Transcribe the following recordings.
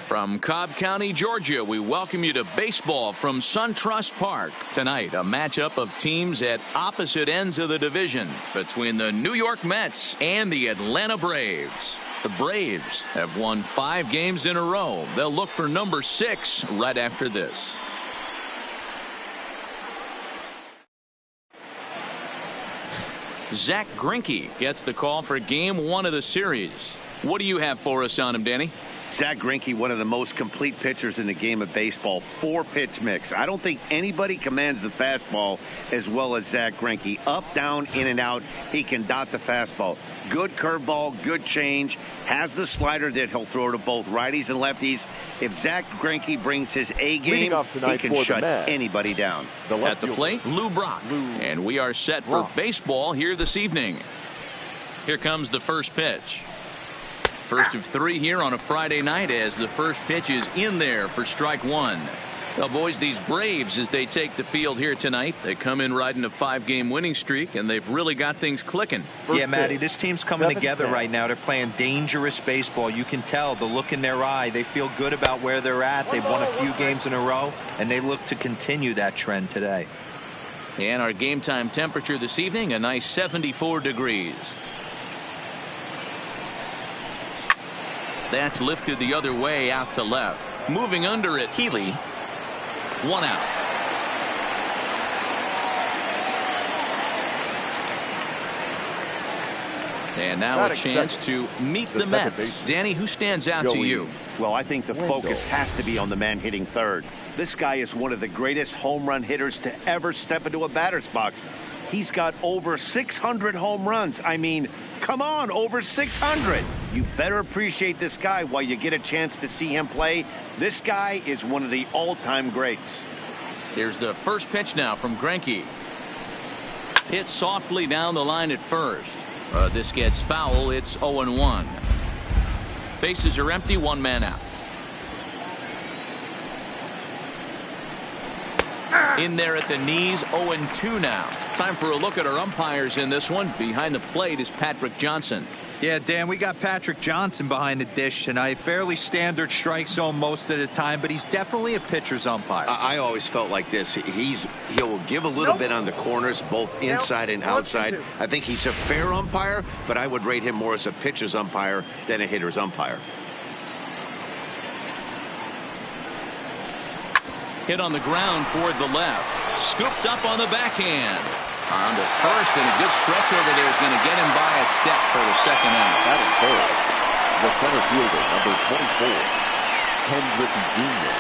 From Cobb County, Georgia, we welcome you to baseball from SunTrust Park. Tonight, a matchup of teams at opposite ends of the division between the New York Mets and the Atlanta Braves. The Braves have won 5 games in a row. They'll look for number 6 right after this. Zach Greinke gets the call for game 1 of the series. What do you have for us on him, Danny? Zach Greinke, one of the most complete pitchers in the game of baseball. 4-pitch mix. I don't think anybody commands the fastball as well as Zach Greinke. Up, down, in and out. He can dot the fastball. Good curveball, good change. Has the slider that he'll throw to both righties and lefties. If Zach Greinke brings his A game, he can shut anybody down. At the plate, Lou Brock. And we are set for baseball here this evening. Here comes the first pitch. First of 3 here on a Friday night as the first pitch is in there for strike 1. Well, boys, these Braves, as they take the field here tonight, they come in riding a 5-game winning streak, and they've really got things clicking. Yeah, Matty, this team's coming together right now. They're playing dangerous baseball. You can tell the look in their eye. They feel good about where they're at. They've won a few games in a row, and they look to continue that trend today. And our game time temperature this evening, a nice 74 degrees. That's lifted the other way out to left. Moving under it, Healy. 1 out. And now a chance to meet the Mets. Danny, who stands out to you? Well, I think the focus has to be on the man hitting third. This guy is one of the greatest home run hitters to ever step into a batter's box. He's got over 600 home runs. I mean, come on, over 600. You better appreciate this guy while you get a chance to see him play. This guy is one of the all-time greats. Here's the first pitch now from Greinke. Hit softly down the line at first. This gets foul. It's 0-1. Bases are empty. 1 man out. In there at the knees, 0-2 now. Time for a look at our umpires in this one. Behind the plate is Patrick Johnson. Yeah, Dan, we got Patrick Johnson behind the dish tonight. Fairly standard strike zone most of the time, but he's definitely a pitcher's umpire. I always felt like this. He'll give a little bit on the corners, both inside and outside. I think he's a fair umpire, but I would rate him more as a pitcher's umpire than a hitter's umpire. Hit on the ground toward the left. Scooped up on the backhand. On to first, and a good stretch over there is going to get him by a step for the second out. That is third. The center fielder, number 24, Ken Griffey Jr.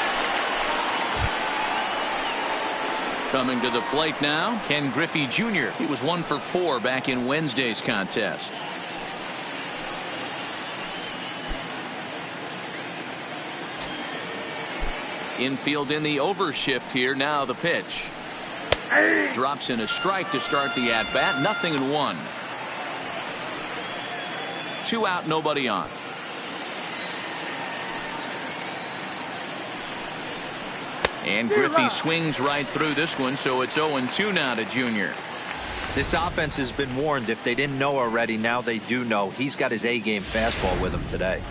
Coming to the plate now, Ken Griffey Jr. He was 1 for 4 back in Wednesday's contest. Infield in the overshift here. Now the pitch. Drops in a strike to start the at-bat. 0-1. 2 out, nobody on. And Griffey swings right through this one, so it's 0-2 now to Junior. This offense has been warned. If they didn't know already, now they do know. He's got his A-game fastball with him today.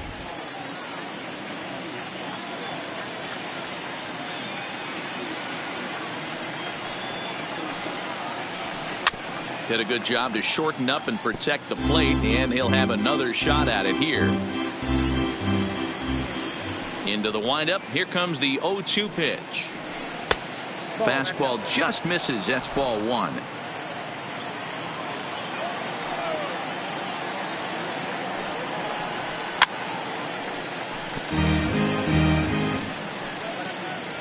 Did a good job to shorten up and protect the plate, and he'll have another shot at it here. Into the windup. Here comes the 0-2 pitch. Fastball just misses. That's ball 1.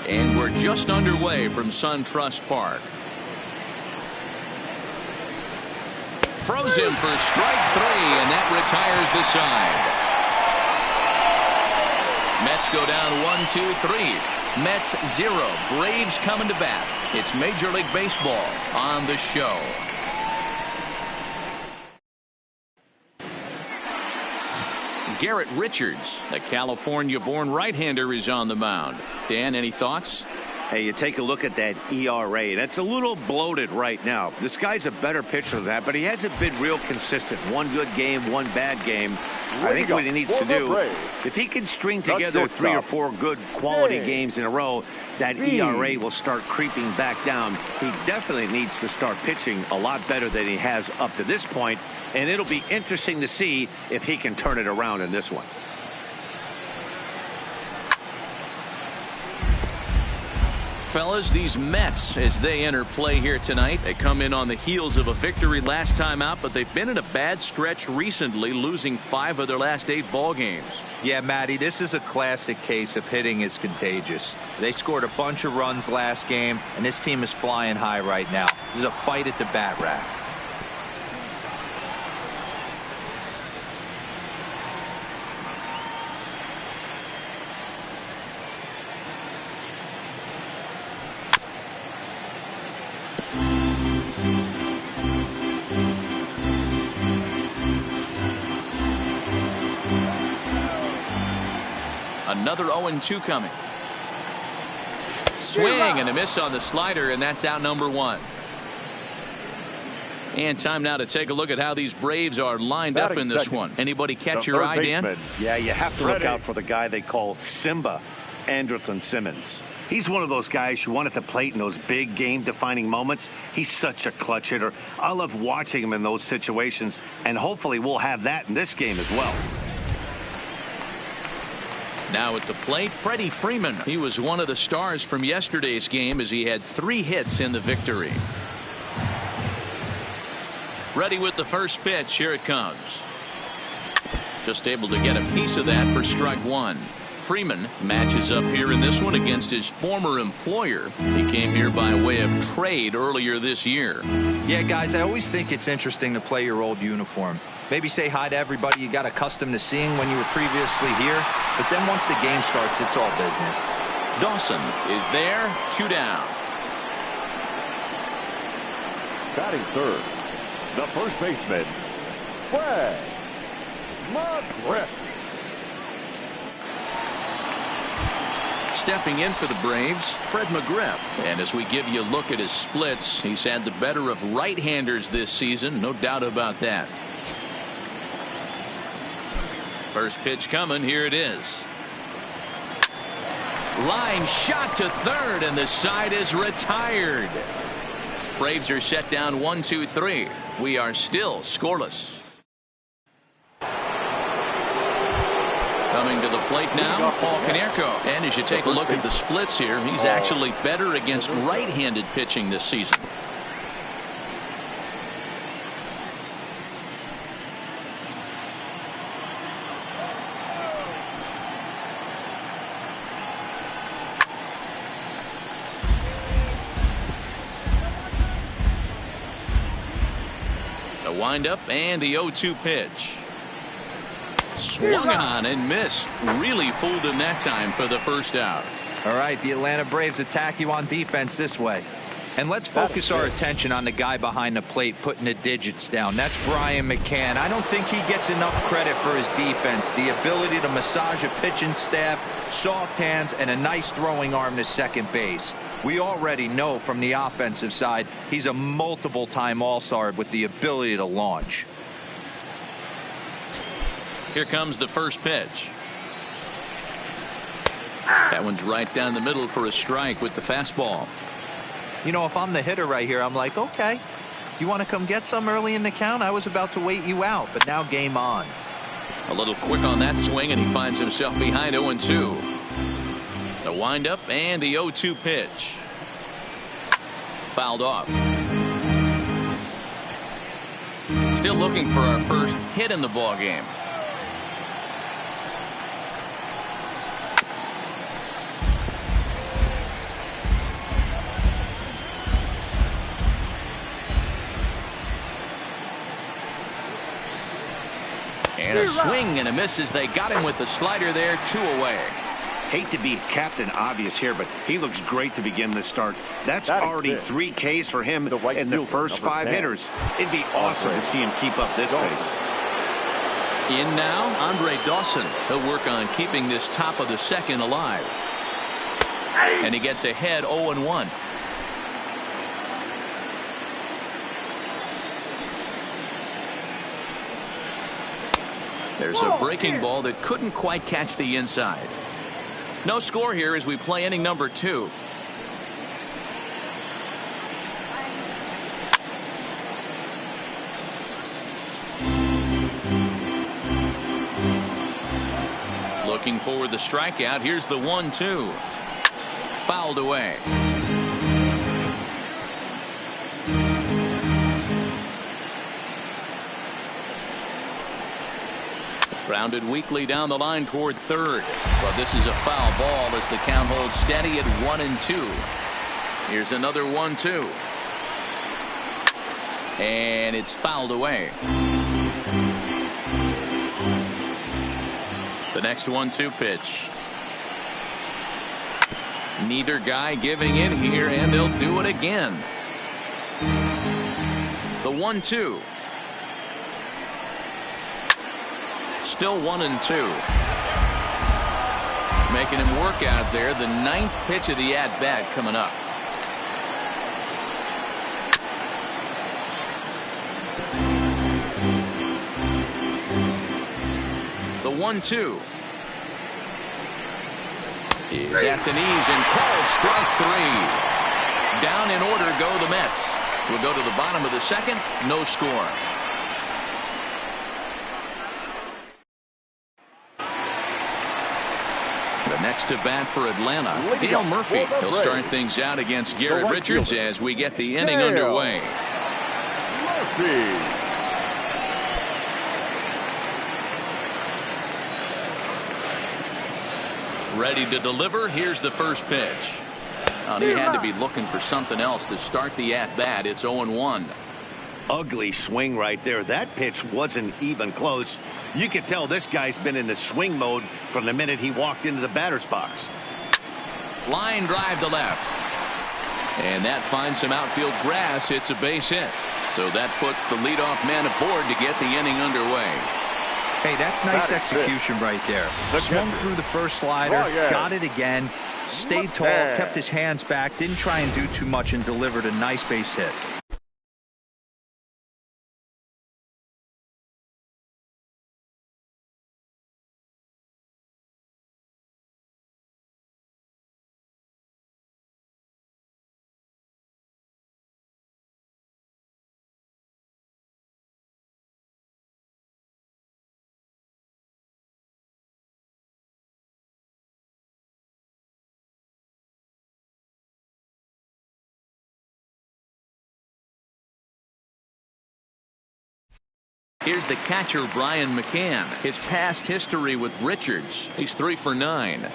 And we're just underway from SunTrust Park. Froze him for strike 3, and that retires the side. Mets go down 1-2-3. Mets 0. Braves coming to bat. It's Major League Baseball on the show. Garrett Richards, the California-born right-hander, is on the mound. Dan, any thoughts? Hey, you take a look at that ERA. That's a little bloated right now. This guy's a better pitcher than that, but he hasn't been real consistent. 1 good game, 1 bad game. I think what he needs to do, if he can string together 3 or 4 good quality games in a row, that ERA will start creeping back down. He definitely needs to start pitching a lot better than he has up to this point, and it'll be interesting to see if he can turn it around in this one. Fellas, these Mets, as they enter play here tonight, they come in on the heels of a victory last time out, but they've been in a bad stretch recently, losing 5 of their last 8 ball games. Yeah, Matty, this is a classic case of hitting is contagious. They scored a bunch of runs last game, and this team is flying high right now. This is a fight at the bat rack. Another 0-2 coming. Swing and a miss on the slider, and that's out number 1. And time now to take a look at how these Braves are lined up in this one. Anybody catch your eye, Dan? Yeah, you have to look out for the guy they call Simba, Andrelton Simmons. He's one of those guys you want at the plate in those big game-defining moments. He's such a clutch hitter. I love watching him in those situations, and hopefully we'll have that in this game as well. Now at the plate, Freddie Freeman. He was one of the stars from yesterday's game as he had 3 hits in the victory. Ready with the first pitch. Here it comes. Just able to get a piece of that for strike 1. Freeman matches up here in this one against his former employer. He came here by way of trade earlier this year. Yeah, guys, I always think it's interesting to play your old uniform. Maybe say hi to everybody you got accustomed to seeing when you were previously here. But then once the game starts, it's all business. Dawson is there. 2 down. Batting third, the first baseman, Fred McGriff. Stepping in for the Braves, Fred McGriff. And as we give you a look at his splits, he's had the better of right-handers this season, no doubt about that. First pitch coming. Here it is. Line shot to third, and the side is retired. Braves are set down 1-2-3. We are still scoreless. Coming to the plate now, Paul Konerko. And as you take a look at the splits here, he's actually better against right-handed pitching this season. The windup and the 0-2 pitch. Swung on and missed. Really fooled him that time for the first out. All right, the Atlanta Braves attack you on defense this way. And let's focus our attention on the guy behind the plate putting the digits down. That's Brian McCann. I don't think he gets enough credit for his defense. The ability to massage a pitching staff, soft hands, and a nice throwing arm to second base. We already know from the offensive side he's a multiple-time All-Star with the ability to launch. Here comes the first pitch. That one's right down the middle for a strike with the fastball. You know, if I'm the hitter right here, I'm like, okay, you want to come get some early in the count? I was about to wait you out, but now game on. A little quick on that swing, and he finds himself behind 0-2. The windup and the 0-2 pitch. Fouled off. Still looking for our first hit in the ball game. And a swing and a miss as they got him with the slider there. 2 away. Hate to be Captain Obvious here, but he looks great to begin this start. That's already 3 Ks for him in the first 5 hitters. It'd be awesome to see him keep up this pace. In now, Andre Dawson. He'll work on keeping this top of the second alive. And he gets ahead 0-1. There's a breaking ball that couldn't quite catch the inside. No score here as we play inning number 2. Looking for the strikeout. Here's the 1-2. Fouled away. Grounded weakly down the line toward third. But this is a foul ball as the count holds steady at 1-2. Here's another 1-2. And it's fouled away. The next 1-2 pitch. Neither guy giving in here, and they'll do it again. The 1-2. Still 1-2. Making him work out there. The 9th pitch of the at-bat coming up. The 1-2 is at the knees and called strike 3. Down in order go the Mets. We'll go to the bottom of the 2nd. No score. The next to bat for Atlanta, Dale Murphy. He'll start things out against Garrett Richards as we get the inning underway. Murphy. Ready to deliver. Here's the first pitch. He had to be looking for something else to start the at-bat. It's 0-1. Ugly swing right there. That pitch wasn't even close. You could tell this guy's been in the swing mode from the minute he walked into the batter's box. Line drive to left. And that finds some outfield grass. It's a base hit. So that puts the leadoff man aboard to get the inning underway. Hey, that's nice execution right there. Swung through the first slider, got it again, stayed tall, kept his hands back, didn't try and do too much, and delivered a nice base hit. Here's the catcher, Brian McCann. His past history with Richards. He's 3 for 9.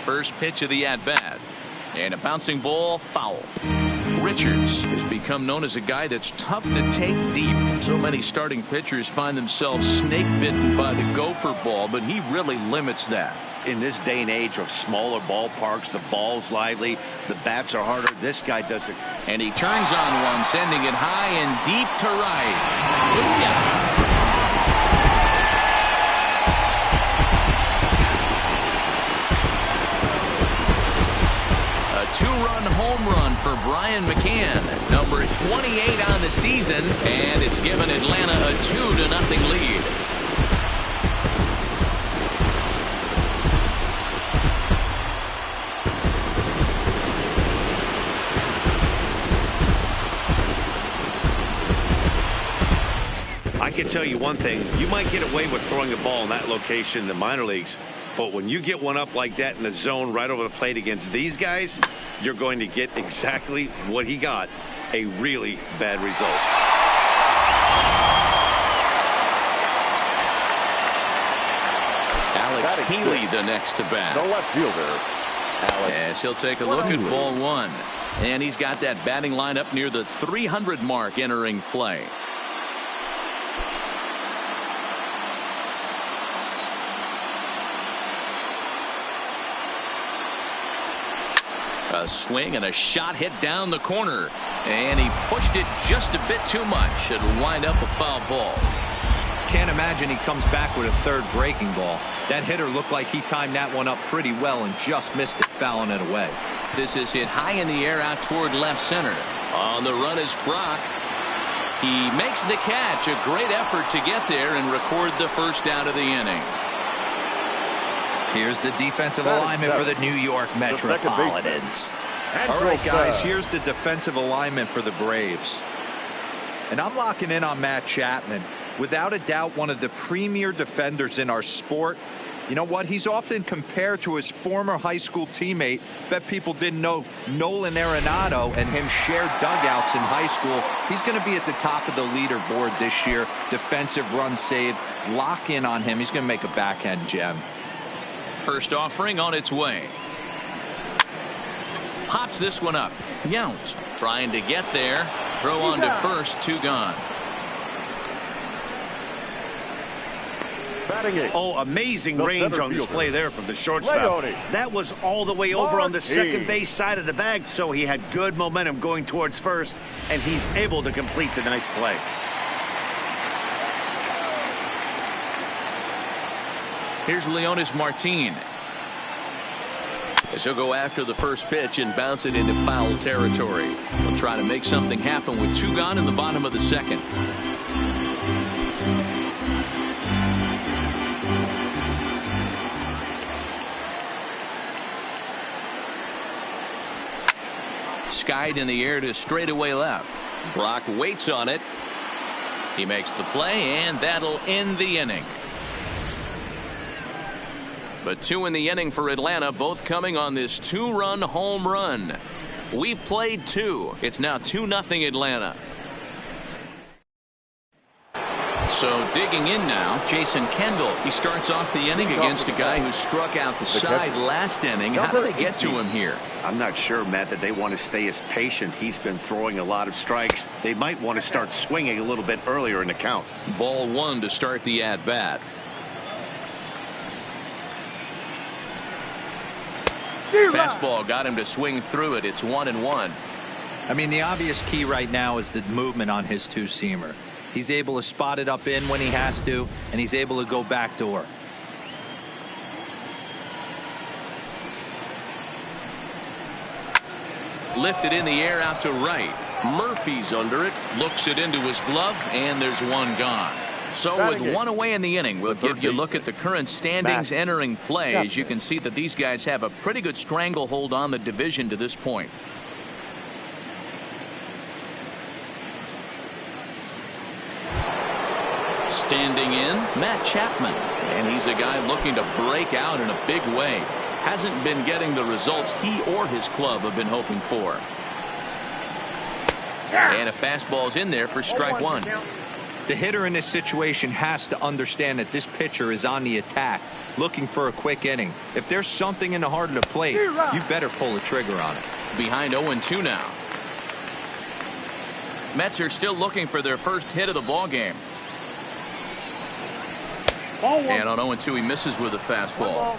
First pitch of the at-bat. And a bouncing ball, foul. Richards has become known as a guy that's tough to take deep. So many starting pitchers find themselves snake bitten by the gopher ball, but he really limits that. In this day and age of smaller ballparks, the ball's lively, the bats are harder. This guy does it. And he turns on one, sending it high and deep to right. Booyah! A 2-run home run for Brian McCann, number 28 on the season, and it's given Atlanta a 2-0 lead. I can tell you one thing. You might get away with throwing a ball in that location in the minor leagues, but when you get one up like that in the zone right over the plate against these guys, you're going to get exactly what he got, a really bad result. Alex Healy the next to bat. The left fielder, Alex. Yes, he'll take a look at ball 1. And he's got that batting line up near the 300 mark entering play. A swing and a shot hit down the corner. And he pushed it just a bit too much. It'll wind up a foul ball. Can't imagine he comes back with a third breaking ball. That hitter looked like he timed that one up pretty well and just missed it, fouling it away. This is hit high in the air out toward left center. On the run is Brock. He makes the catch. A great effort to get there and record the first out of the inning. Here's the defensive alignment for the New York Metropolitans. All right, guys, here's the defensive alignment for the Braves. And I'm locking in on Matt Chapman. Without a doubt, one of the premier defenders in our sport. You know what? He's often compared to his former high school teammate. Bet people didn't know Nolan Arenado and him shared dugouts in high school. He's going to be at the top of the leaderboard this year. Defensive run saved. Lock in on him. He's going to make a backhand gem. First offering on its way. Pops this one up. Yount trying to get there. Throw on to first. 2 gone. Oh, amazing range on display there from the shortstop. That was all the way over on the second base side of the bag, so he had good momentum going towards first, and he's able to complete the nice play. Here's Leonis Martin. As he'll go after the first pitch and bounce it into foul territory. He'll try to make something happen with 2 gone in the bottom of the second. Skied in the air to straightaway left. Brock waits on it. He makes the play, and that'll end the inning. But 2 in the inning for Atlanta, both coming on this 2-run home run. We've played 2. It's now 2-0 Atlanta. So digging in now, Jason Kendall. He starts off the inning against a guy who struck out the side last inning. How do they get to him here? I'm not sure, Matt, that they want to stay as patient. He's been throwing a lot of strikes. They might want to start swinging a little bit earlier in the count. Ball 1 to start the at-bat. Fastball got him to swing through it. It's 1-1. I mean, the obvious key right now is the movement on his 2-seamer. He's able to spot it up in when he has to, and he's able to go backdoor. Lifted in the air out to right. Murphy's under it. Looks it into his glove, and there's 1 gone. So with 1 away in the inning, we'll give you a look at the current standings entering play. As you can see that these guys have a pretty good stranglehold on the division to this point. Standing in, Matt Chapman. And he's a guy looking to break out in a big way. Hasn't been getting the results he or his club have been hoping for. And a fastball's in there for strike 1. The hitter in this situation has to understand that this pitcher is on the attack, looking for a quick inning. If there's something in the heart of the plate, you better pull the trigger on it. Behind 0-2 now. Mets are still looking for their first hit of the ball game. And on 0-2, he misses with a fastball.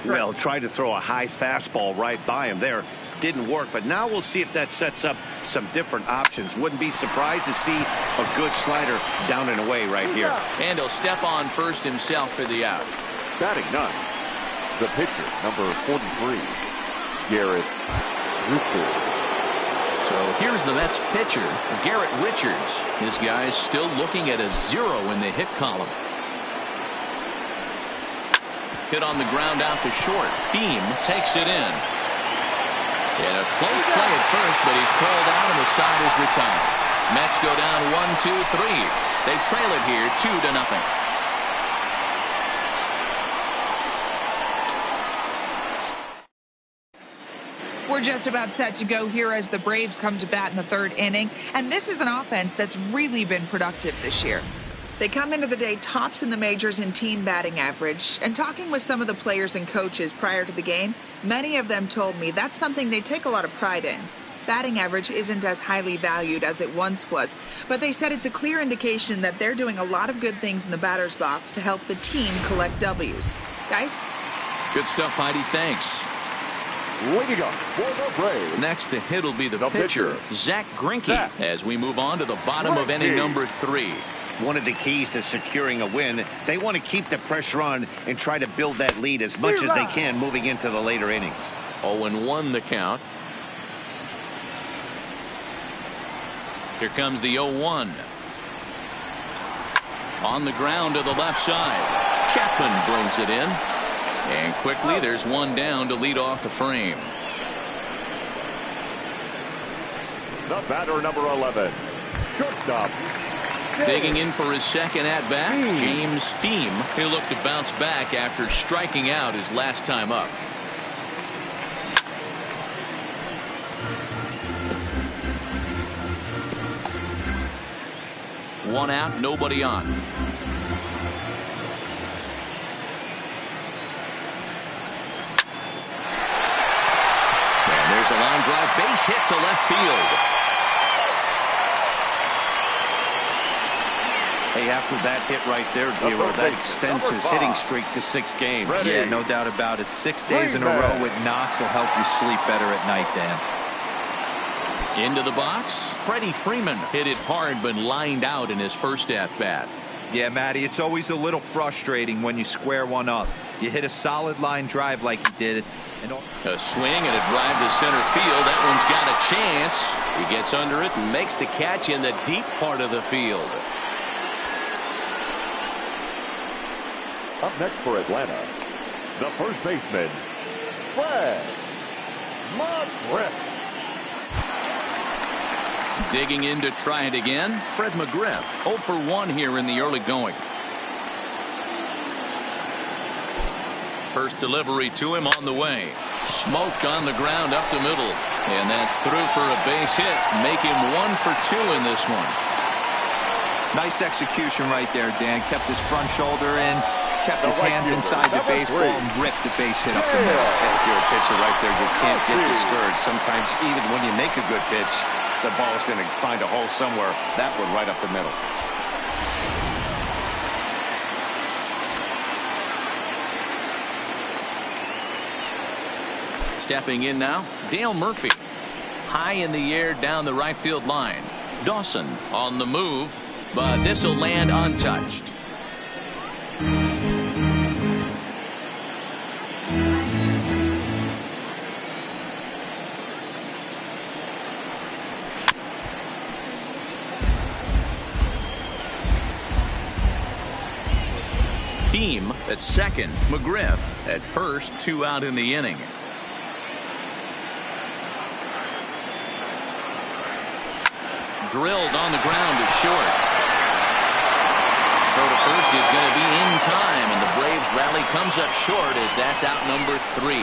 Well, tried to throw a high fastball right by him there. Didn't work, but now we'll see if that sets up some different options. Wouldn't be surprised to see a good slider down and away right here. And he'll step on first himself for the out. Batting 9, the pitcher, number 43, Garrett Richards. So here's the Mets pitcher, Garrett Richards. His guy's still looking at a 0 in the hit column. Hit on the ground out to short. Beam takes it in. And a close play at first, but he's called out and the side is retired. Mets go down 1-2-3. They trail it here 2-0. We're just about set to go here as the Braves come to bat in the 3rd inning. And this is an offense that's really been productive this year. They come into the day tops in the majors in team batting average. And talking with some of the players and coaches prior to the game, many of them told me that's something they take a lot of pride in. Batting average isn't as highly valued as it once was, but they said it's a clear indication that they're doing a lot of good things in the batter's box to help the team collect W's. Guys? Good stuff, Heidi. Thanks. Leading up for the Braves. Next, the hit will be the pitcher, Zach Greinke, as we move on to the bottom of inning number 3. One of the keys to securing a win, they want to keep the pressure on and try to build that lead as much as they can moving into the later innings. 0-1 the count. Here comes the 0-1. On the ground to the left side. Chapman brings it in. And quickly there's one down to lead off the frame. The batter, number 11, shortstop. Digging in for his second at-bat, James Thiem. He'll look to bounce back after striking out his last time up. One out, nobody on. And there's a line drive, base hit to left field. Hey, after that hit right there, Dero, that extends his hitting streak to 6 games. Yeah, no doubt about it. 6 days in a row with knocks will help you sleep better at night, Dan. Into the box, Freddie Freeman hit it hard but lined out in his first at-bat. Yeah, Matty, it's always a little frustrating when you square one up. You hit a solid line drive like he did. A swing and a drive to center field. That one's got a chance. He gets under it and makes the catch in the deep part of the field. Up next for Atlanta, the first baseman, Fred McGriff. Digging in to try it again, Fred McGriff. 0 for 1 here in the early going. First delivery to him on the way. Smoked on the ground up the middle. And that's through for a base hit. Make him 1 for 2 in this one. Nice execution right there, Dan. Kept his front shoulder in. Kept his hands inside the baseball and ripped the base hit up the middle. If you're a pitcher right there, you can't get discouraged. Sometimes even when you make a good pitch, the ball's going to find a hole somewhere. That one right up the middle. Stepping in now, Dale Murphy. High in the air down the right field line. Dawson on the move, but this will land untouched. Thiem at second, McGriff at first, 2 out in the inning. Drilled on the ground to short. Throw to first is going to be in time, and the Braves rally comes up short as that's out number 3.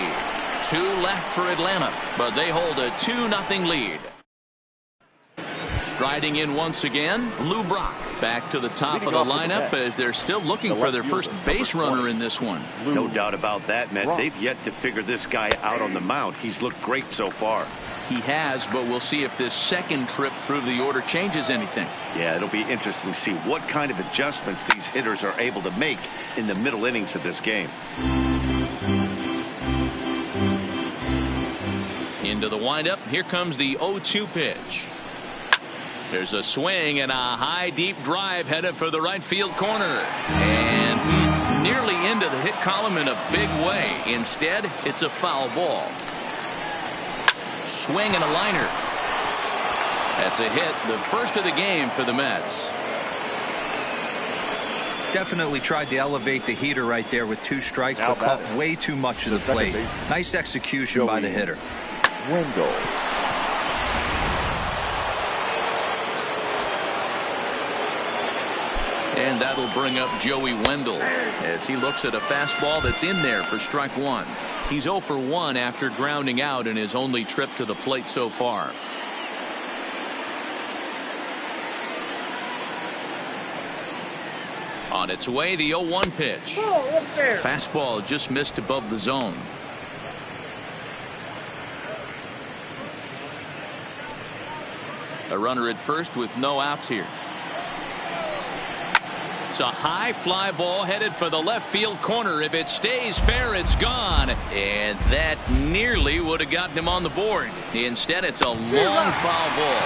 2 left for Atlanta, but they hold a 2-0 lead. Striding in once again, Lou Brock back to the top of the lineup as they're still looking for their first base runner in this one. No doubt about that, Matt. They've yet to figure this guy out on the mound. He's looked great so far. He has, but we'll see if this second trip through the order changes anything. Yeah, it'll be interesting to see what kind of adjustments these hitters are able to make in the middle innings of this game. Into the windup. Here comes the 0-2 pitch. There's a swing and a high deep drive headed for the right field corner. And nearly into the hit column in a big way. Instead, it's a foul ball. Swing and a liner. That's a hit, the first of the game for the Mets. Definitely tried to elevate the heater right there with 2 strikes, but caught way too much of the plate. Nice execution by the hitter. Wendell. And that'll bring up Joey Wendell as he looks at a fastball that's in there for strike 1. He's 0 for 1 after grounding out in his only trip to the plate so far. On its way, the 0-1 pitch. Fastball just missed above the zone. A runner at first with no outs here. It's a high fly ball headed for the left field corner. If it stays fair, it's gone. And that nearly would have gotten him on the board. Instead, it's a long foul ball.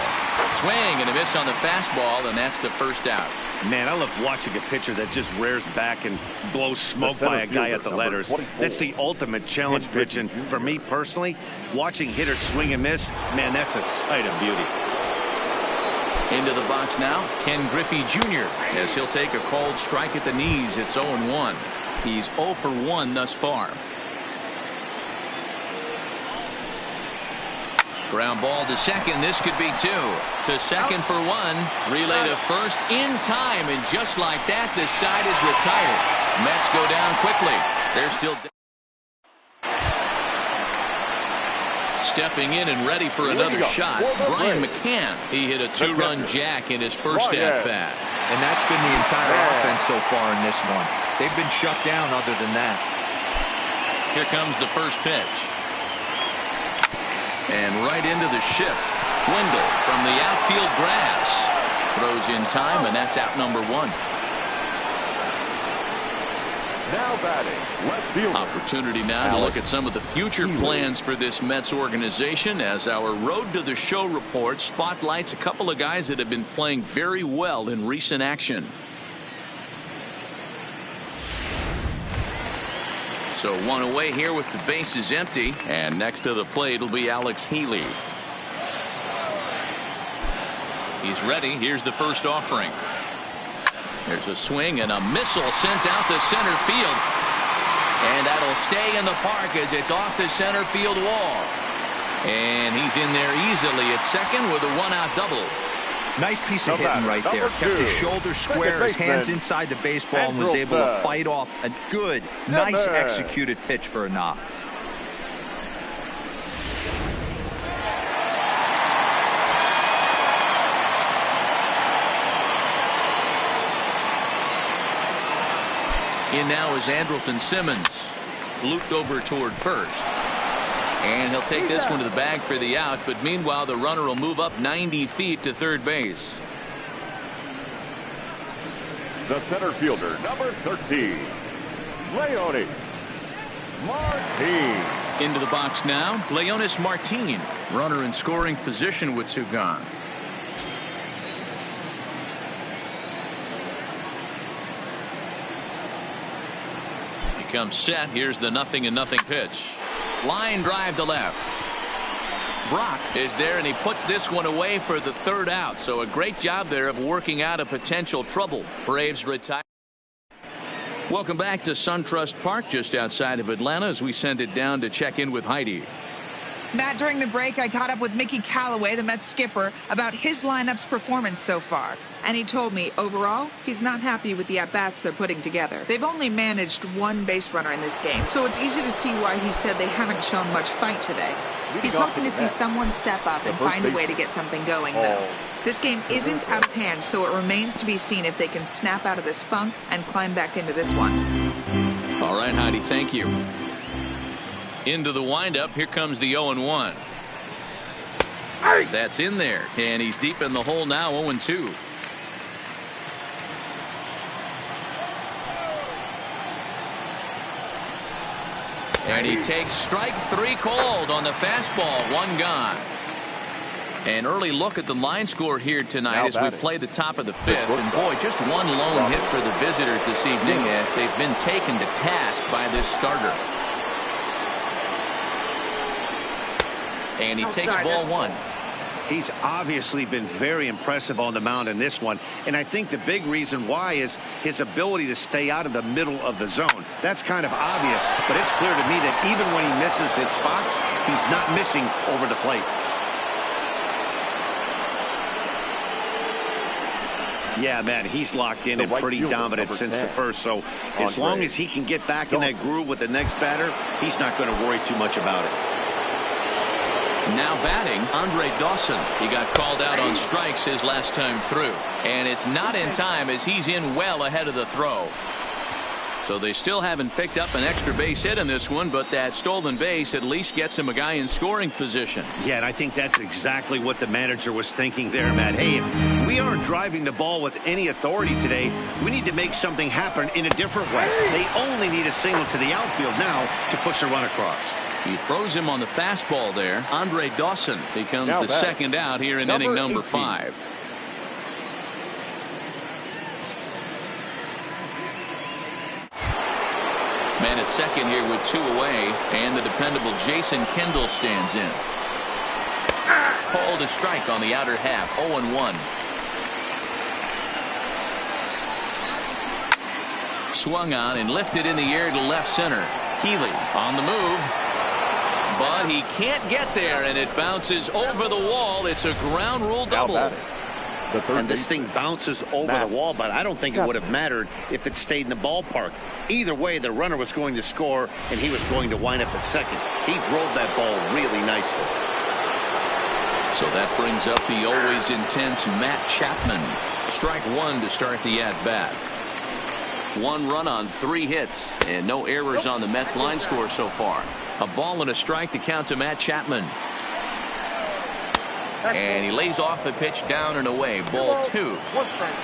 Swing and a miss on the fastball, and that's the first out. Man, I love watching a pitcher that just rears back and blows smoke by a guy at the letters. That's the ultimate challenge pitch. And for me personally, watching hitters swing and miss, man, that's a sight of beauty. Into the box now, Ken Griffey Jr. as he'll take a called strike at the knees. It's 0-1. He's 0 for 1 thus far. Ground ball to second. This could be 2. To second for 1. Relay to first in time. And just like that, the side is retired. Mets go down quickly. They're still stepping in and ready for another shot. Brian McCann. He hit a 2-run jack in his first at-bat. And that's been the entire offense so far in this one. They've been shut down other than that. Here comes the first pitch. And right into the shift. Wendell from the outfield grass. Throws in time, and that's out number 1. Now batting, left field. Opportunity now to look at some of the future plans for this Mets organization as our Road to the Show report spotlights a couple of guys that have been playing very well in recent action. So 1 away here with the bases empty, and next to the plate will be Alex Healy. He's ready. Here's the first offering. There's a swing and a missile sent out to center field. And that'll stay in the park as it's off the center field wall. And he's in there easily at second with a 1-out double. Nice piece of hitting right there. Kept his shoulders square, his hands inside the baseball, and was able to fight off a good, nice executed pitch for a knock. In now is Andrelton Simmons. Looped over toward first. And he'll take this one to the bag for the out. But meanwhile, the runner will move up 90 feet to third base. The center fielder, number 13, Leone Martin. Into the box now, Leonis Martin. Runner in scoring position with 2 gone. Comes set. Here's the 0-0 pitch. Line drive to left. Brock is there, and he puts this one away for the 3rd out. So a great job there of working out a potential trouble. Braves retire. Welcome back to SunTrust Park just outside of Atlanta as we send it down to check in with Heidi. Matt, during the break, I caught up with Mickey Callaway, the Mets skipper, about his lineup's performance so far. And he told me, overall, he's not happy with the at-bats they're putting together. They've only managed 1 base runner in this game, so it's easy to see why he said they haven't shown much fight today. He's hoping to see someone step up and find a way to get something going, though. This game isn't out of hand, so it remains to be seen if they can snap out of this funk and climb back into this one. All right, Heidi, thank you. Into the windup. Here comes the 0-1. That's in there, and he's deep in the hole now. 0-2. And he takes strike 3 called on the fastball. 1 gone. An early look at the line score here tonight as we play the top of the 5th. And boy, just 1 lone hit for the visitors this evening as they've been taken to task by this starter. And he takes ball 1. He's obviously been very impressive on the mound in this one. And I think the big reason why is his ability to stay out of the middle of the zone. That's kind of obvious, but it's clear to me that even when he misses his spots, he's not missing over the plate. Yeah, man, he's locked in and pretty dominant since the first. So as long as he can get back in that groove with the next batter, he's not going to worry too much about it. Now batting, Andre Dawson. He got called out on strikes his last time through. And it's not in time as he's in well ahead of the throw. So they still haven't picked up an extra base hit in this one, but that stolen base at least gets him a guy in scoring position. Yeah, and I think that's exactly what the manager was thinking there, Matt. Hey, if we aren't driving the ball with any authority today, we need to make something happen in a different way. They only need a single to the outfield now to push a run across. He throws him on the fastball there. Andre Dawson becomes the second out here in inning number 5. Man at second here with 2 away, and the dependable Jason Kendall stands in. Called a strike on the outer half. 0-1. Swung on and lifted in the air to left center. Healy on the move. But he can't get there, and it bounces over the wall. It's a ground rule double. And this thing bounces over the wall, but I don't think it would have mattered if it stayed in the ballpark. Either way, the runner was going to score, and he was going to wind up at second. He drove that ball really nicely. So that brings up the always intense Matt Chapman. Strike one to start the at-bat. 1 run on 3 hits, and no errors on the Mets line score so far. A ball and a strike to count to Matt Chapman. And he lays off the pitch down and away. Ball 2.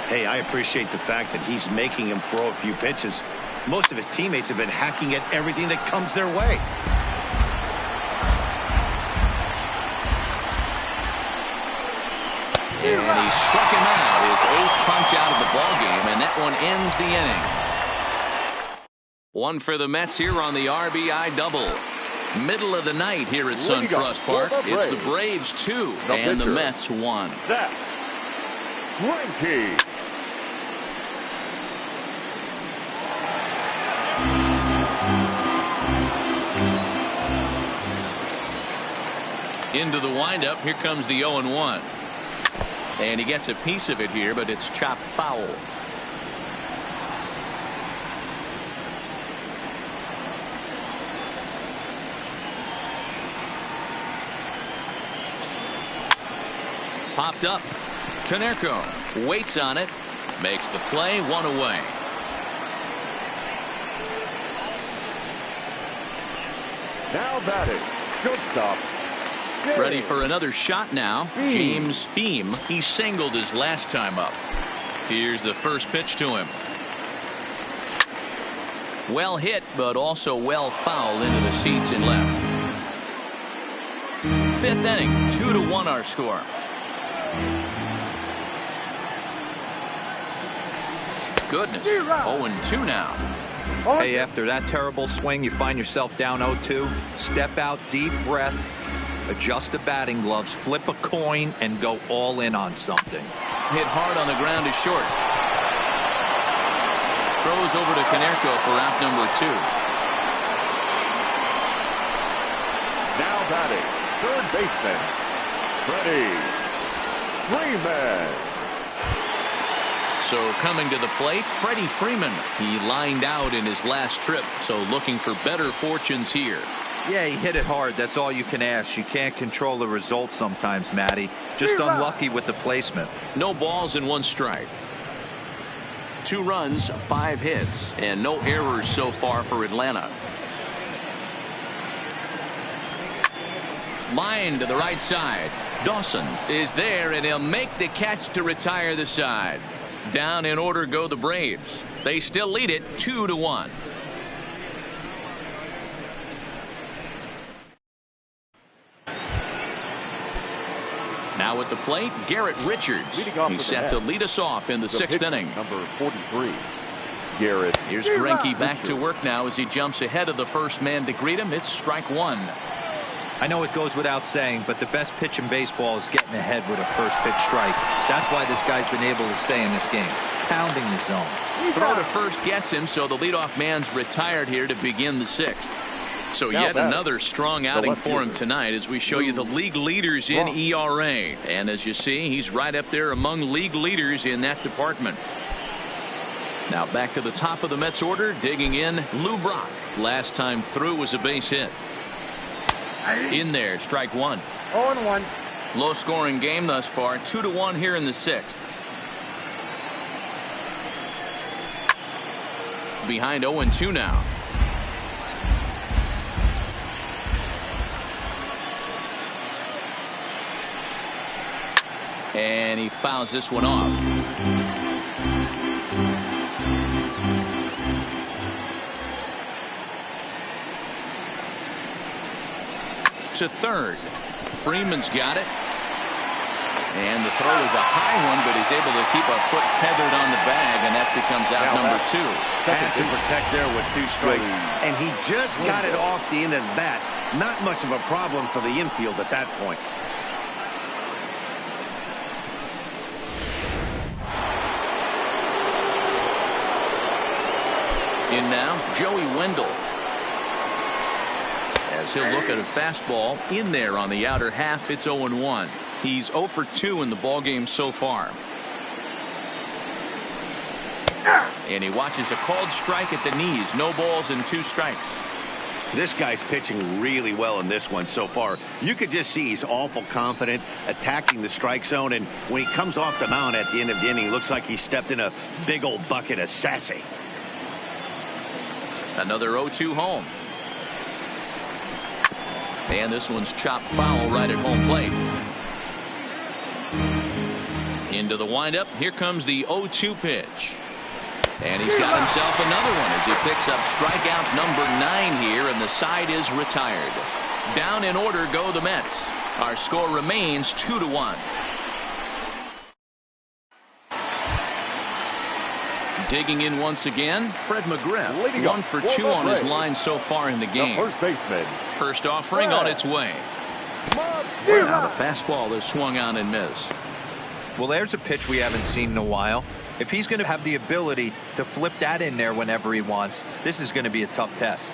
Hey, I appreciate the fact that he's making him throw a few pitches. Most of his teammates have been hacking at everything that comes their way. And he struck him out. His 8th punch out of the ballgame, and that one ends the inning. 1 for the Mets here on the RBI double. Middle of the night here at SunTrust Park. It's the Braves 2 and the Mets 1. Zach Greinke. Into the windup. Here comes the 0-1. And he gets a piece of it here, but it's chopped foul. Popped up. Konerko waits on it. Makes the play. 1 away. Now batting, shortstop. Ready for another shot now. James Beam. He singled his last time up. Here's the first pitch to him. Well hit, but also well fouled into the seats and left. 5th inning, 2-1 our score. Goodness, 0-2 now. Hey, after that terrible swing, you find yourself down 0-2. Step out, deep breath, adjust the batting gloves, flip a coin, and go all in on something. Hit hard on the ground is short. Throws over to Konerko for out number 2. Now batting, third baseman, Freddie Freeman. So coming to the plate, Freddie Freeman. He lined out in his last trip, so looking for better fortunes here. Yeah, he hit it hard. That's all you can ask. You can't control the result sometimes, Matty. Just unlucky with the placement. No balls and 1 strike. 2 runs, 5 hits, and no errors so far for Atlanta. Line to the right side. Dawson is there, and he'll make the catch to retire the side. Down in order go the Braves. They still lead it 2-1. Now at the plate, Garrett Richards. He's set to lead us off in the 6th inning. Number 43, Garrett. Here's Greinke back to work now as he jumps ahead of the first man to greet him. It's strike 1. I know it goes without saying, but the best pitch in baseball is getting ahead with a first pitch strike. That's why this guy's been able to stay in this game, pounding the zone. Throw to first gets him, so the leadoff man's retired here to begin the 6th. So yet another strong outing for him tonight as we show you the league leaders in ERA. And as you see, he's right up there among league leaders in that department. Now back to the top of the Mets order, digging in, Lou Brock. Last time through was a base hit. In there, strike 1. 0-1. Low scoring game thus far, 2-1 here in the 6th. Behind 0-2 now. And he fouls this one off. To third. Freeman's got it. And the throw is a high one, but he's able to keep a foot tethered on the bag, and that becomes out number 2. Had to protect there with 2 strikes, and he just got it off the end of the bat. Not much of a problem for the infield at that point. In now, Joey Wendell. As he'll look at a fastball in there on the outer half. It's 0-1. He's 0 for 2 in the ballgame so far. And he watches a called strike at the knees. No balls and 2 strikes. This guy's pitching really well in this one so far. You could just see he's awful confident attacking the strike zone, and when he comes off the mound at the end of the inning, looks like he stepped in a big old bucket of sassy. Another 0-2 home. And this one's chopped foul right at home plate. Into the windup. Here comes the 0-2 pitch. And he's got himself another one as he picks up strikeout number 9 here, and the side is retired. Down in order go the Mets. Our score remains 2-1. Digging in once again, Fred McGriff. 1 for 2 on his line so far in the game. The first baseman. First offering on its way. Now the fastball is swung on and missed. Well, there's a pitch we haven't seen in a while. If he's going to have the ability to flip that in there whenever he wants, this is going to be a tough test.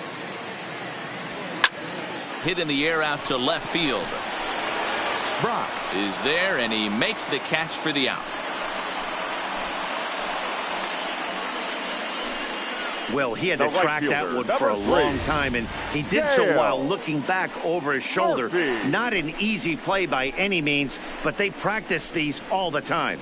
Hit in the air out to left field. Brock is there, and he makes the catch for the out. Well, he had to track that one for a long time, and he did so while looking back over his shoulder. Not an easy play by any means, but they practice these all the time.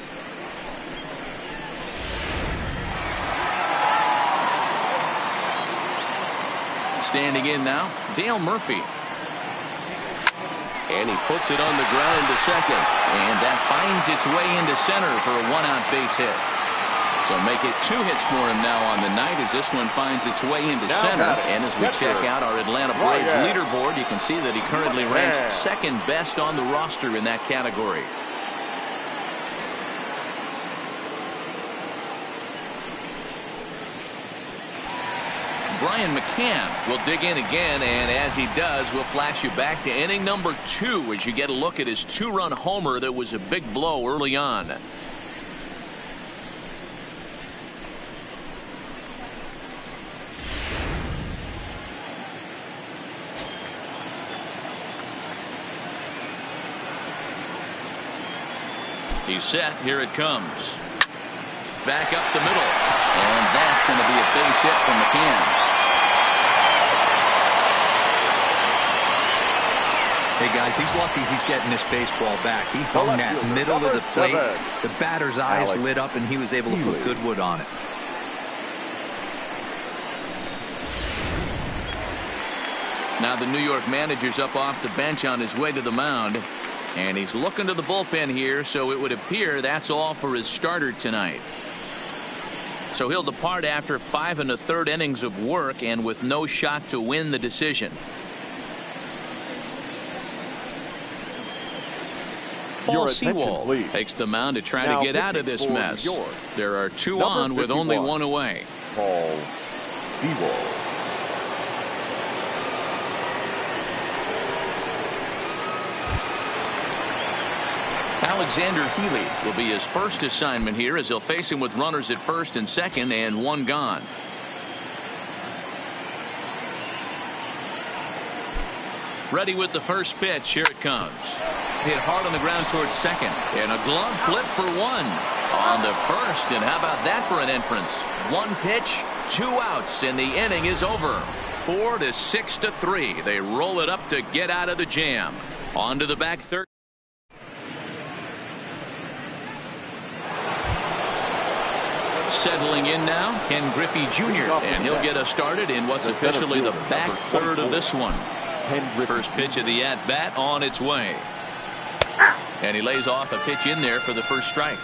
Standing in now, Dale Murphy. And he puts it on the ground to second. And that finds its way into center for a 1-out base hit. So make it 2 hits for him now on the night as this one finds its way into center. And as we check out our Atlanta Braves leaderboard, you can see that he currently ranks 2nd best on the roster in that category. Brian McCann will dig in again, and as he does, we'll flash you back to inning number 2 as you get a look at his 2-run homer that was a big blow early on. He's set. Here it comes. Back up the middle. And that's going to be a base hit from McCann. Hey, guys, he's lucky he's getting this baseball back. He hung that middle of the plate. The batter's eyes lit up, and he was able to put good wood on it. Now the New York manager's up off the bench on his way to the mound. And he's looking to the bullpen here, so it would appear that's all for his starter tonight. So he'll depart after 5 1/3 innings of work and with no shot to win the decision. Paul Sewald takes the mound to try to get out of this mess. There are 2 on with only 1 away. Paul Sewald. Alexander Healy will be his first assignment here as he'll face him with runners at first and second and 1 gone. Ready with the first pitch. Here it comes. Hit hard on the ground towards second, and a glove flip for 1 on the first. And how about that for an entrance? 1 pitch, 2 outs, and the inning is over. 4 to 6 to 3. They roll it up to get out of the jam. On to the back third. Settling in now, Ken Griffey Jr., and he'll get us started in what's officially the back third of this one. First pitch of the at-bat on its way. And he lays off a pitch in there for the first strike.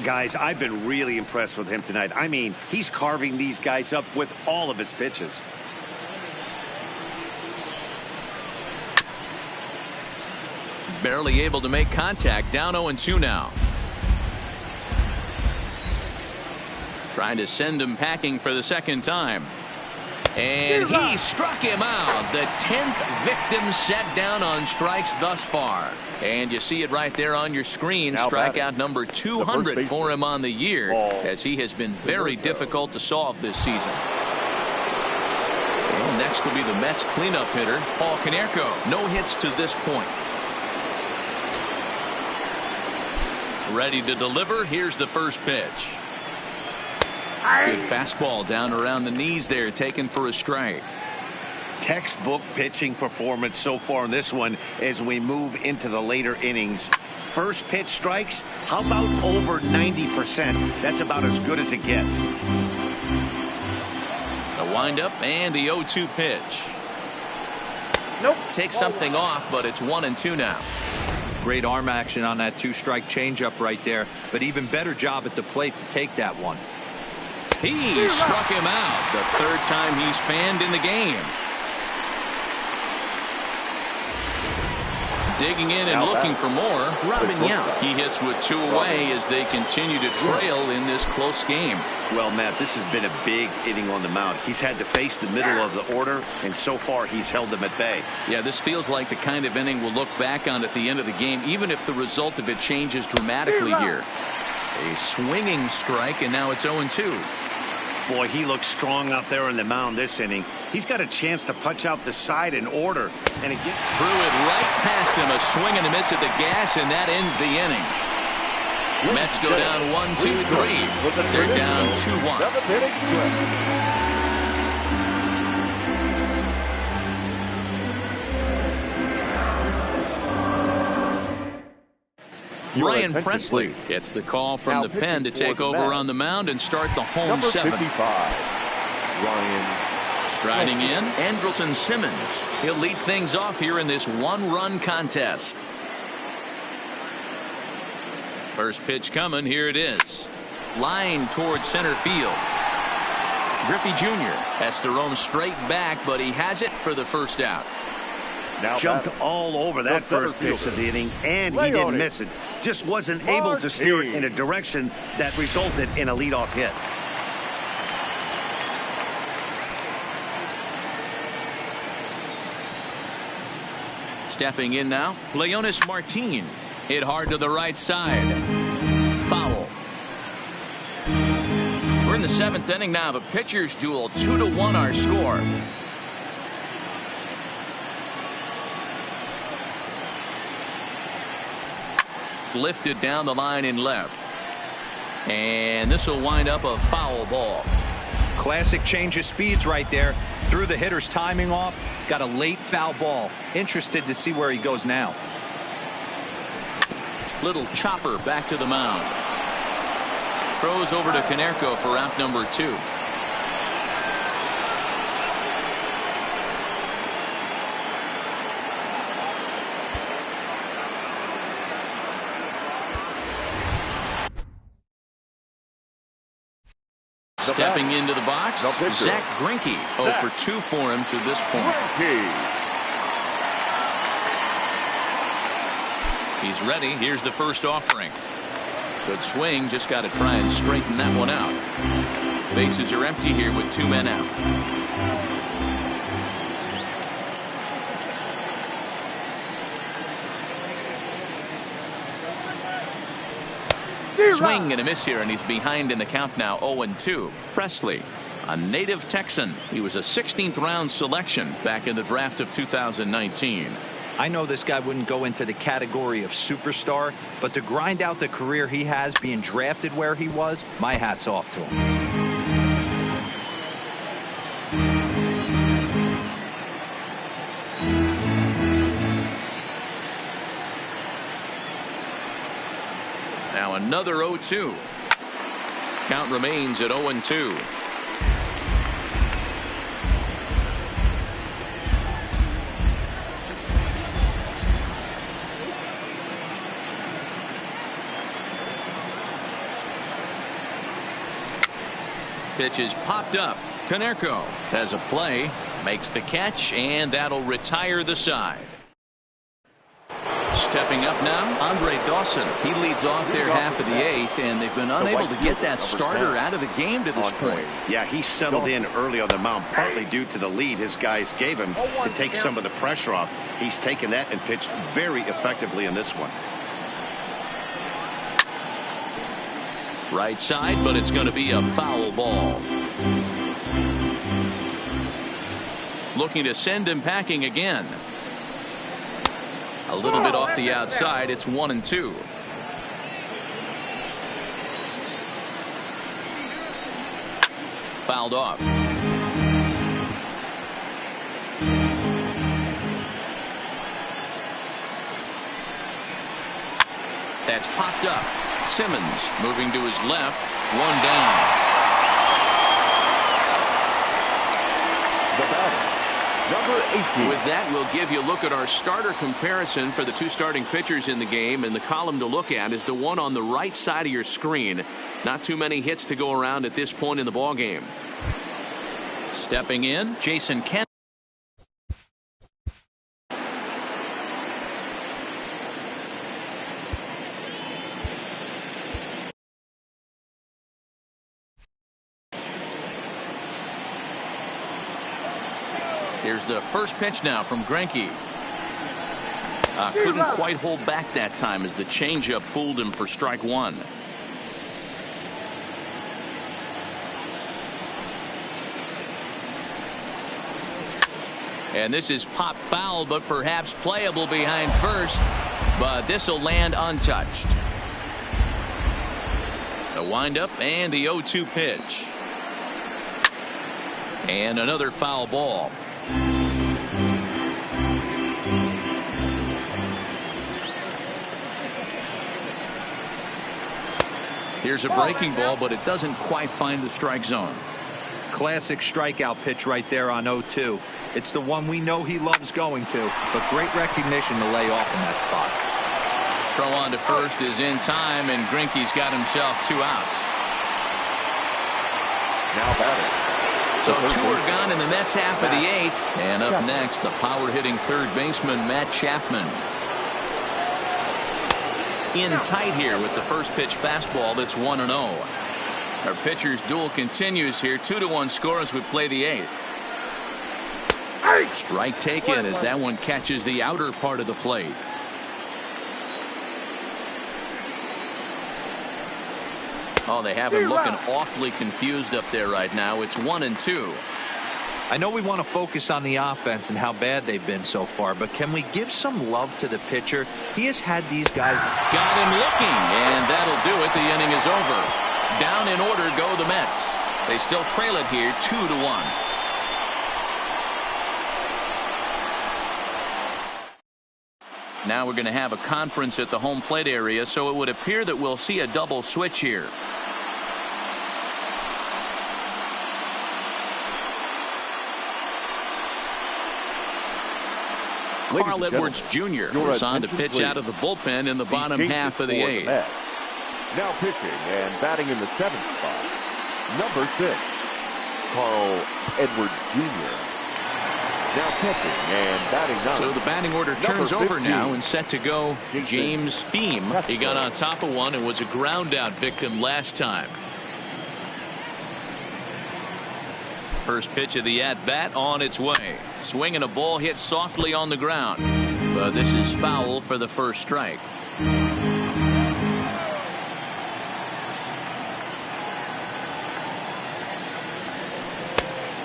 Guys, I've been really impressed with him tonight. I mean, he's carving these guys up with all of his pitches. Barely able to make contact. Down 0-2 now. Trying to send him packing for the second time. And he struck him out. The 10th victim set down on strikes thus far. And you see it right there on your screen. Strikeout number 200 for him on the year, as he has been very difficult to solve this season. Next will be the Mets cleanup hitter, Paul Konerko. No hits to this point. Ready to deliver. Here's the first pitch. Good fastball down around the knees there, taken for a strike. Textbook pitching performance so far in this one as we move into the later innings. First pitch strikes, how about over 90%? That's about as good as it gets. The windup and the 0-2 pitch. Nope. Takes something off, but it's 1-2 now. Great arm action on that 2-strike changeup right there, but even better job at the plate to take that one. He struck him out. The third time he's fanned in the game. Digging in and looking for more, Robin Yount. He hits with 2 away as they continue to trail in this close game. Well, Matt, this has been a big inning on the mound. He's had to face the middle of the order, and so far he's held them at bay. Yeah, this feels like the kind of inning we'll look back on at the end of the game, even if the result of it changes dramatically here. A swinging strike, and now it's 0-2. Boy, he looks strong out there on the mound this inning. He's got a chance to punch out the side in order. And again, threw it right past him. A swing and a miss at the gas, and that ends the inning. Mets go down 1-2-3. They're down 2-1. Ryan Presley gets the call from the pen to take over on the mound and start the home 7. 55, Ryan. Striding in, Andrelton Simmons. He'll lead things off here in this 1-run contest. First pitch coming. Here it is. Line towards center field. Griffey Jr. has to roam straight back, but he has it for the first out. Now jumped all over that first pitch of the inning, and he didn't miss it. Just wasn't able to steer it in a direction that resulted in a leadoff hit. Stepping in now, Leonis Martin. Hit hard to the right side. Foul. We're in the 7th inning now. The pitchers duel. 2-1 our score. Lifted down the line in left. And this will wind up a foul ball. Classic change of speeds right there. Threw the hitter's timing off. Got a late foul ball. Interested to see where he goes now. Little chopper back to the mound. Throws over to Konerko for out number 2. Stepping into the box, Zach Greinke. 0 for 2 for him to this point. He's ready. Here's the first offering. Good swing. Just got to try and straighten that one out. Bases are empty here with 2 men out. Swing and a miss here, and he's behind in the count now. 0-2. Presley, a native Texan. He was a 16th round selection back in the draft of 2019. I know this guy wouldn't go into the category of superstar, but to grind out the career he has being drafted where he was, my hat's off to him. Now another 0-2. Count remains at 0-2. Pitch is popped up. Konerko has a play, makes the catch, and that'll retire the side. Stepping up now, Andre Dawson. He leads off their half of the 8th, and they've been unable to get that starter out of the game to this point. Yeah, he settled in early on the mound, partly due to the lead his guys gave him to take some of the pressure off. He's taken that and pitched very effectively in this one. Right side, but it's going to be a foul ball. looking to send him packing again. A little bit off the outside. It's 1-2. Fouled off. That's popped up. Simmons moving to his left. One down. The batter, number 18. With that, we'll give you a look at our starter comparison for the two starting pitchers in the game, and the column to look at is the one on the right side of your screen. Not too many hits to go around at this point in the ball game. Stepping in, Jason Kent. Here's the first pitch now from Greinke. Couldn't quite hold back that time as the changeup fooled him for strike one. And this is pop foul, but perhaps playable behind first. But this will land untouched. The windup and the 0-2 pitch. And another foul ball. Here's a breaking ball, but it doesn't quite find the strike zone. Classic strikeout pitch right there on 0-2. It's the one we know he loves going to, but great recognition to lay off in that spot. Throw on to first is in time, and Greinke's got himself 2 outs. Now batting. So 2 are gone in the Mets half of the 8th. And up next, the power-hitting third baseman, Matt Chapman. In tight here with the first pitch fastball that's 1-0. Our pitcher's duel continues here. 2-1 score as we play the 8th. Strike taken as that one catches the outer part of the plate. Oh, they have him looking awfully confused up there right now. It's 1-2. I know we want to focus on the offense and how bad they've been so far, but can we give some love to the pitcher? He has had these guys. Got him looking, and that'll do it. The inning is over. Down in order go the Mets. They still trail it here 2-1. Now we're going to have a conference at the home plate area, so it would appear that we'll see a double switch here. Carl Edwards Jr. is on to pitch out of the bullpen in the bottom half of the 8th. Now pitching and batting in the 7th spot, number 6, Carl Edwards Jr. Now catching and batting 9. So the batting order turns over now and set to go James Beam. He got on top of one and was a ground out victim last time. First pitch of the at bat on its way. Swinging a ball hit softly on the ground, but this is foul for the first strike.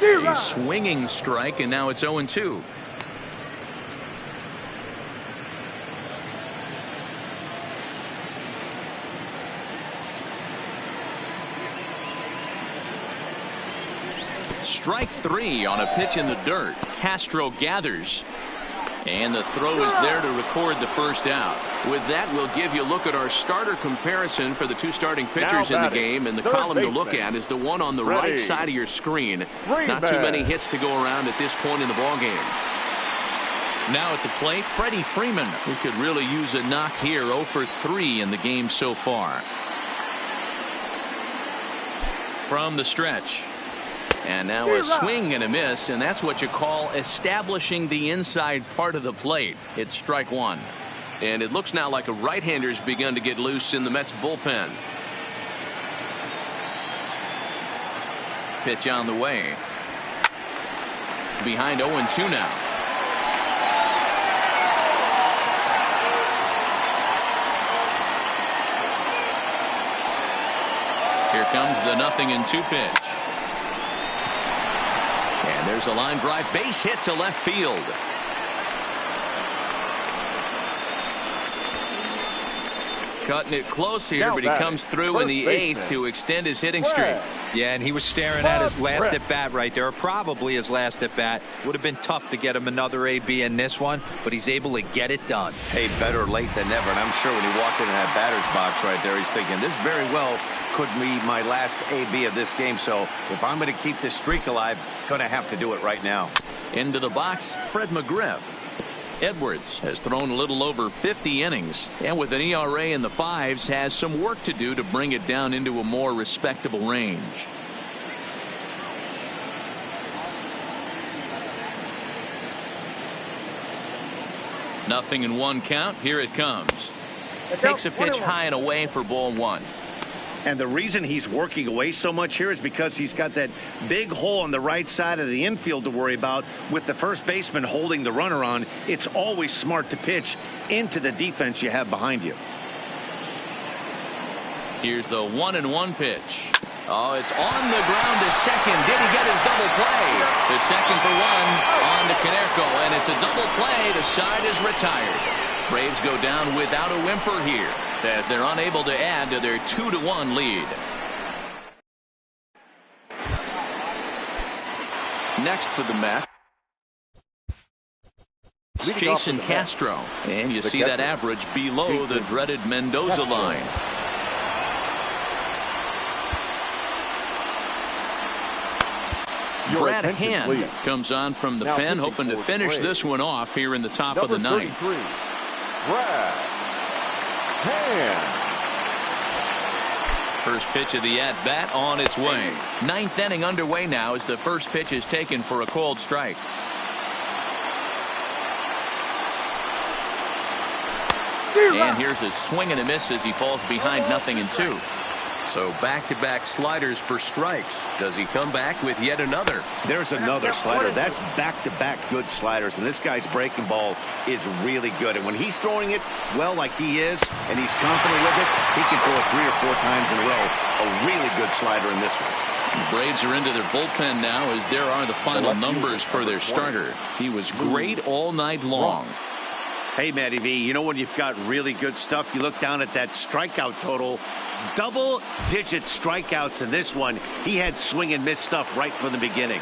A swinging strike, and now it's 0-2. Strike 3 on a pitch in the dirt. Castro gathers, and the throw is there to record the first out. With that, we'll give you a look at our starter comparison for the two starting pitchers in the game, and the column to look at is the one on the right side of your screen. Not too many hits to go around at this point in the ball game. Now at the plate, Freddie Freeman, who could really use a knock here. 0 for 3 in the game so far. From the stretch. And now a swing and a miss, and that's what you call establishing the inside part of the plate. It's strike 1. And it looks now like a right-hander's begun to get loose in the Mets bullpen. Pitch on the way. Behind 0-2 now. Here comes the 0-2 pitch. And There's a line drive base hit to left field. Cutting it close here, but he comes through in the 8th to extend his hitting streak. Yeah, and he was staring at his last at bat right there, or probably his last at bat. Would have been tough to get him another AB in this one, but he's able to get it done. Hey, better late than never. And I'm sure when he walked into that batter's box right there, he's thinking this very well could be my last AB of this game. So if I'm going to keep this streak alive, going to have to do it right now. Into the box, Fred McGriff. Edwards has thrown a little over 50 innings, and with an ERA in the 5s, has some work to do to bring it down into a more respectable range. Nothing in 1 count. Here it comes. Takes a pitch high and away for ball 1. And the reason he's working away so much here is because he's got that big hole on the right side of the infield to worry about. With the first baseman holding the runner on, it's always smart to pitch into the defense you have behind you. Here's the 1-1 pitch. Oh, it's on the ground to second. Did he get his double play? The second for 1 on to Canerco, and it's a double play. The side is retired. Braves go down without a whimper here, as they're unable to add to their 2-1 lead. Next for the Mets, Jason Castro, and you see that average below the dreaded Mendoza line. Brad Hand comes on from the pen, hoping to finish this one off here in the top of the 9th. Brad Hand. First pitch of the at-bat on its way. 9th inning underway now as the first pitch is taken for a called strike. And here's a swing and a miss as he falls behind 0-2. So back-to-back sliders for strikes. Does he come back with yet another? There's another slider. That's back-to-back good sliders. And this guy's breaking ball is really good. And when he's throwing it well like he is, and he's confident with it, he can throw it 3 or 4 times in a row. A really good slider in this one. The Braves are into their bullpen now as there are the final numbers for their starter. He was great all night long. Hey, Matty V, you know when you've got really good stuff, you look down at that strikeout total. Double-digit strikeouts in this one. He had swing and miss stuff right from the beginning.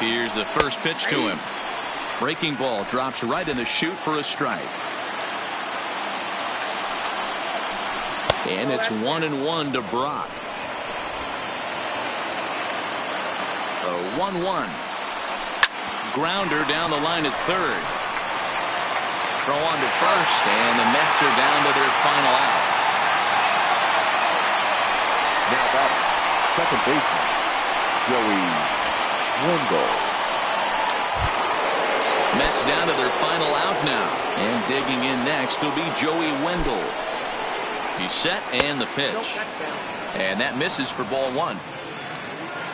Here's the first pitch to him. Breaking ball drops right in the chute for a strike. And it's 1-1 to Brock. The 1-1. Grounder down the line at third. Throw on to first, and the Mets are down to their final out. Now back, second baseman, Joey Wendell. Mets down to their final out now. And digging in next will be Joey Wendell. He's set, and the pitch. And that misses for ball 1.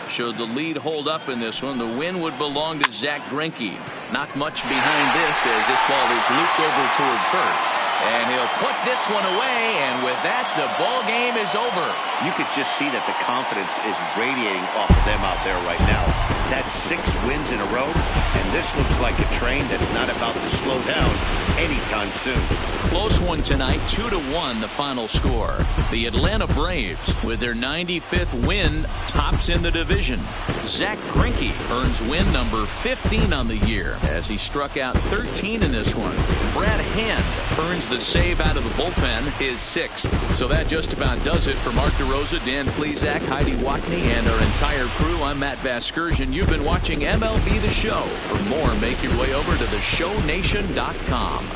Should the lead hold up in this one, the win would belong to Zach Greinke. Not much behind this as this ball is looped over toward first. And he'll put this one away, and with that, the ball game is over. You could just see that the confidence is radiating off of them out there right now. That's 6 wins in a row, and this looks like a train that's not about to slow down anytime soon. Close one tonight, 2-1 the final score. The Atlanta Braves, with their 95th win, tops in the division. Zach Greinke earns win number 15 on the year as he struck out 13 in this one. Brad Hand earns the save out of the bullpen, his 6th. So that just about does it for Mark DeRosa, Dan Plesac, Heidi Watney, and our entire crew. I'm Matt Vasgersian. You've been watching MLB The Show. For more, make your way over to theshownation.com.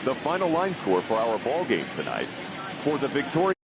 The final line score for our ball game tonight. For the victorious